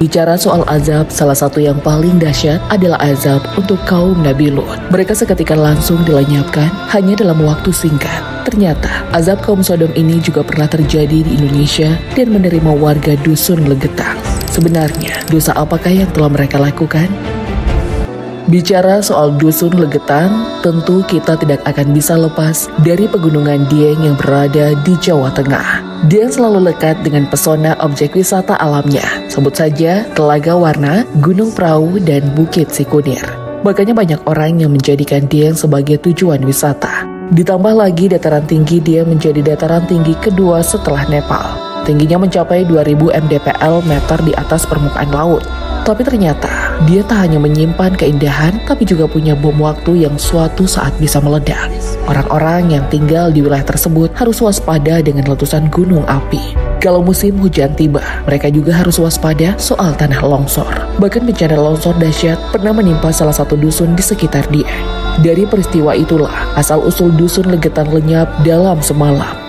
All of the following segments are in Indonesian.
Bicara soal azab, salah satu yang paling dahsyat adalah azab untuk kaum Nabi Lut. Mereka seketika langsung dilenyapkan hanya dalam waktu singkat. Ternyata, azab kaum Sodom ini juga pernah terjadi di Indonesia dan menerima warga dusun Legetang. Sebenarnya, dosa apakah yang telah mereka lakukan? Bicara soal dusun Legetang, tentu kita tidak akan bisa lepas dari pegunungan Dieng yang berada di Jawa Tengah. Dieng selalu lekat dengan pesona objek wisata alamnya. Sebut saja Telaga Warna, Gunung Prau, dan Bukit Sikunir. Makanya banyak orang yang menjadikan Dieng sebagai tujuan wisata. Ditambah lagi dataran tinggi Dieng menjadi dataran tinggi kedua setelah Nepal. Tingginya mencapai 2000 mdpl meter di atas permukaan laut. Tapi ternyata, dia tak hanya menyimpan keindahan, tapi juga punya bom waktu yang suatu saat bisa meledak. Orang-orang yang tinggal di wilayah tersebut harus waspada dengan letusan gunung api. Kalau musim hujan tiba, mereka juga harus waspada soal tanah longsor. Bahkan bencana longsor dahsyat pernah menimpa salah satu dusun di sekitar dia. Dari peristiwa itulah, asal-usul dusun Legetang lenyap dalam semalam.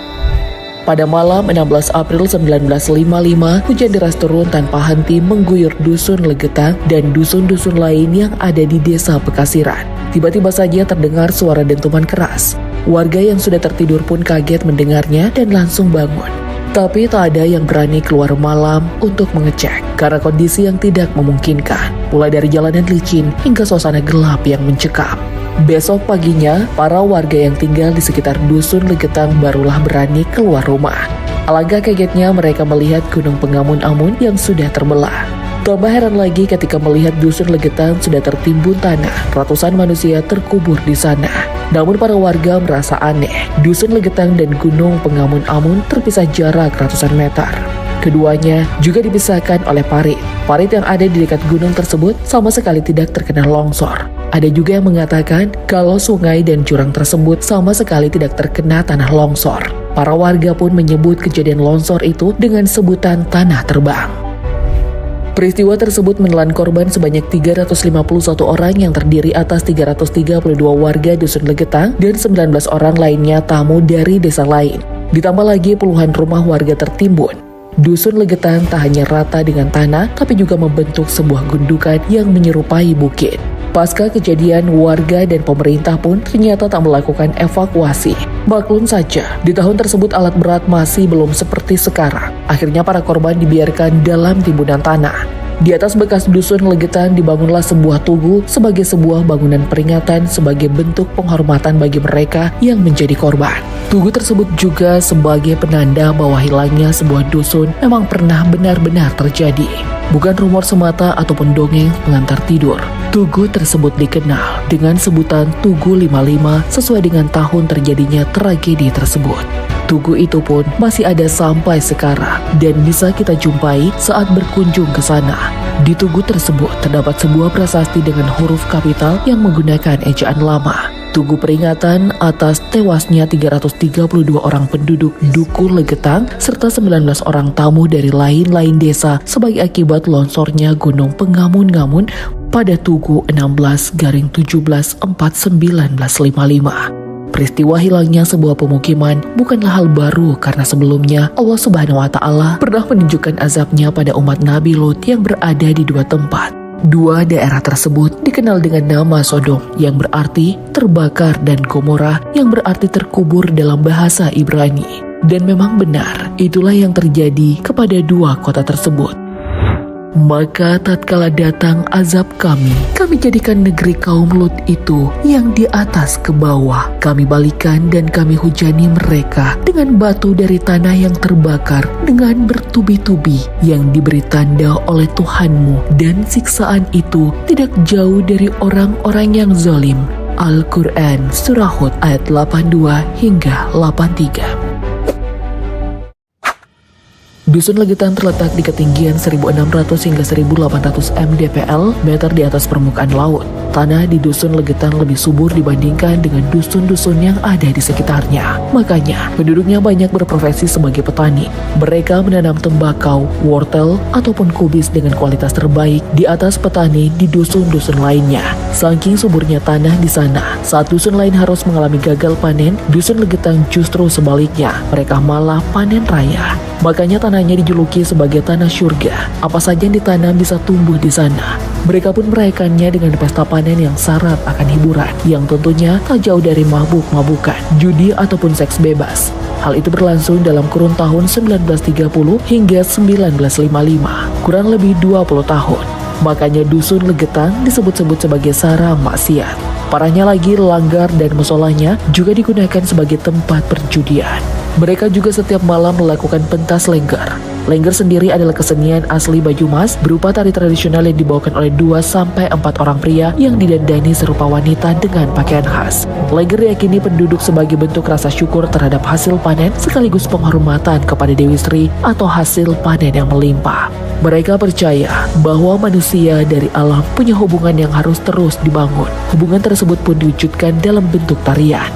Pada malam 16 April 1955, hujan deras turun tanpa henti mengguyur dusun Legetang dan dusun-dusun lain yang ada di desa Pekasiran. Tiba-tiba saja terdengar suara dentuman keras. Warga yang sudah tertidur pun kaget mendengarnya dan langsung bangun. Tapi tak ada yang berani keluar malam untuk mengecek karena kondisi yang tidak memungkinkan, mulai dari jalanan licin hingga suasana gelap yang mencekam. Besok paginya, para warga yang tinggal di sekitar dusun Legetang barulah berani keluar rumah. Alangkah kagetnya mereka melihat gunung pengamun-amun yang sudah terbelah. Tambah heran lagi ketika melihat dusun Legetang sudah tertimbun tanah, ratusan manusia terkubur di sana. Namun para warga merasa aneh, dusun Legetang dan gunung pengamun-amun terpisah jarak ratusan meter. Keduanya juga dipisahkan oleh parit. Parit yang ada di dekat gunung tersebut sama sekali tidak terkena longsor. Ada juga yang mengatakan kalau sungai dan jurang tersebut sama sekali tidak terkena tanah longsor. Para warga pun menyebut kejadian longsor itu dengan sebutan tanah terbang. Peristiwa tersebut menelan korban sebanyak 351 orang yang terdiri atas 332 warga dusun Legetang dan 19 orang lainnya tamu dari desa lain. Ditambah lagi puluhan rumah warga tertimbun. Dusun Legetang tak hanya rata dengan tanah, tapi juga membentuk sebuah gundukan yang menyerupai bukit. Pasca kejadian, warga dan pemerintah pun ternyata tak melakukan evakuasi. Maklum saja, di tahun tersebut alat berat masih belum seperti sekarang. Akhirnya para korban dibiarkan dalam timbunan tanah. Di atas bekas dusun Legetang dibangunlah sebuah tugu sebagai sebuah bangunan peringatan sebagai bentuk penghormatan bagi mereka yang menjadi korban. Tugu tersebut juga sebagai penanda bahwa hilangnya sebuah dusun memang pernah benar-benar terjadi. Bukan rumor semata ataupun dongeng pengantar tidur. Tugu tersebut dikenal dengan sebutan Tugu 55 sesuai dengan tahun terjadinya tragedi tersebut. Tugu itu pun masih ada sampai sekarang dan bisa kita jumpai saat berkunjung ke sana. Di tugu tersebut terdapat sebuah prasasti dengan huruf kapital yang menggunakan ejaan lama. Tugu peringatan atas tewasnya 332 orang penduduk Duku Legetang serta 19 orang tamu dari lain-lain desa sebagai akibat lonsornya Gunung Pengamun-Ngamun pada Tugu 16/17/1955. Peristiwa hilangnya sebuah pemukiman bukanlah hal baru karena sebelumnya Allah Subhanahu wa Ta'ala pernah menunjukkan azabnya pada umat Nabi Lut yang berada di dua tempat. Dua daerah tersebut dikenal dengan nama Sodom yang berarti terbakar dan Gomora yang berarti terkubur dalam bahasa Ibrani. Dan memang benar, itulah yang terjadi kepada dua kota tersebut. Maka tatkala datang azab kami jadikan negeri kaum Lut itu yang di atas ke bawah. Kami balikan dan kami hujani mereka dengan batu dari tanah yang terbakar dengan bertubi-tubi yang diberi tanda oleh Tuhanmu. Dan siksaan itu tidak jauh dari orang-orang yang zalim. Al-Quran Surah Hud ayat 82 hingga 83. Dusun Legetang terletak di ketinggian 1.600 hingga 1.800 mdpl meter di atas permukaan laut. Tanah di Dusun Legetang lebih subur dibandingkan dengan dusun-dusun yang ada di sekitarnya. Makanya, penduduknya banyak berprofesi sebagai petani. Mereka menanam tembakau, wortel, ataupun kubis dengan kualitas terbaik di atas petani di dusun-dusun lainnya. Saking suburnya tanah di sana, saat dusun lain harus mengalami gagal panen, Dusun Legetang justru sebaliknya, mereka malah panen raya. Makanya tanah tanahnya dijuluki sebagai tanah surga. Apa saja yang ditanam bisa tumbuh di sana. Mereka pun merayakannya dengan pesta panen yang syarat akan hiburan, yang tentunya tak jauh dari mabuk-mabukan, judi ataupun seks bebas. Hal itu berlangsung dalam kurun tahun 1930 hingga 1955, kurang lebih 20 tahun. Makanya dusun Legetang disebut-sebut sebagai sarang maksiat. Parahnya lagi, langgar dan musolanya juga digunakan sebagai tempat perjudian. Mereka juga setiap malam melakukan pentas lengger. Lengger sendiri adalah kesenian asli Banyumas berupa tari tradisional yang dibawakan oleh 2-4 orang pria yang didandani serupa wanita dengan pakaian khas. Lengger diyakini penduduk sebagai bentuk rasa syukur terhadap hasil panen sekaligus penghormatan kepada Dewi Sri atau hasil panen yang melimpah. Mereka percaya bahwa manusia dari alam punya hubungan yang harus terus dibangun. Hubungan tersebut pun diwujudkan dalam bentuk tarian.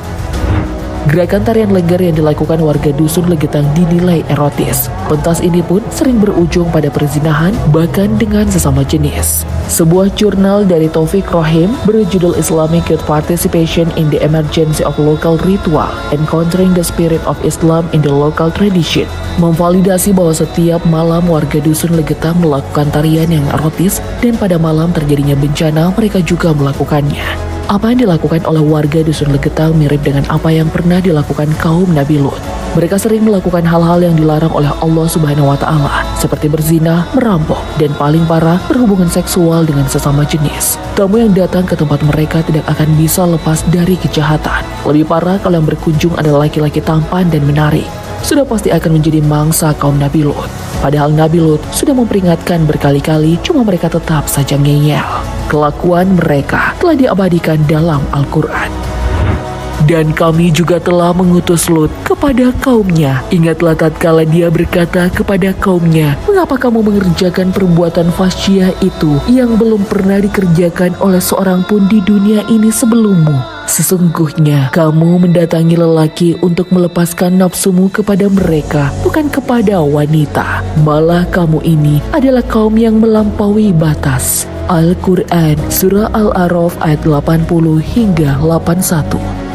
Gerakan tarian lengger yang dilakukan warga dusun Legetang dinilai erotis. Pentas ini pun sering berujung pada perzinahan, bahkan dengan sesama jenis. Sebuah jurnal dari Taufik Rohim berjudul Islamic Youth Participation in the Emergency of Local Ritual, Encountering the Spirit of Islam in the Local Tradition, memvalidasi bahwa setiap malam warga dusun Legetang melakukan tarian yang erotis dan pada malam terjadinya bencana mereka juga melakukannya. Apa yang dilakukan oleh warga dusun Legetang mirip dengan apa yang pernah dilakukan kaum Nabi Lut. Mereka sering melakukan hal-hal yang dilarang oleh Allah Subhanahu wa Ta'ala, seperti berzina, merampok, dan paling parah berhubungan seksual dengan sesama jenis. Tamu yang datang ke tempat mereka tidak akan bisa lepas dari kejahatan. Lebih parah kalau yang berkunjung adalah laki-laki tampan dan menarik. Sudah pasti akan menjadi mangsa kaum Nabi Lut. Padahal Nabi Lut sudah memperingatkan berkali-kali, cuma mereka tetap saja ngeyel. Kelakuan mereka telah diabadikan dalam Al-Quran. Dan kami juga telah mengutus Lut kepada kaumnya. Ingatlah tatkala dia berkata kepada kaumnya, mengapa kamu mengerjakan perbuatan fahsyah itu yang belum pernah dikerjakan oleh seorang pun di dunia ini sebelummu? Sesungguhnya kamu mendatangi lelaki untuk melepaskan nafsumu kepada mereka, bukan kepada wanita. Malah kamu ini adalah kaum yang melampaui batas. Al-Quran Surah Al-A'raf ayat 80 hingga 81.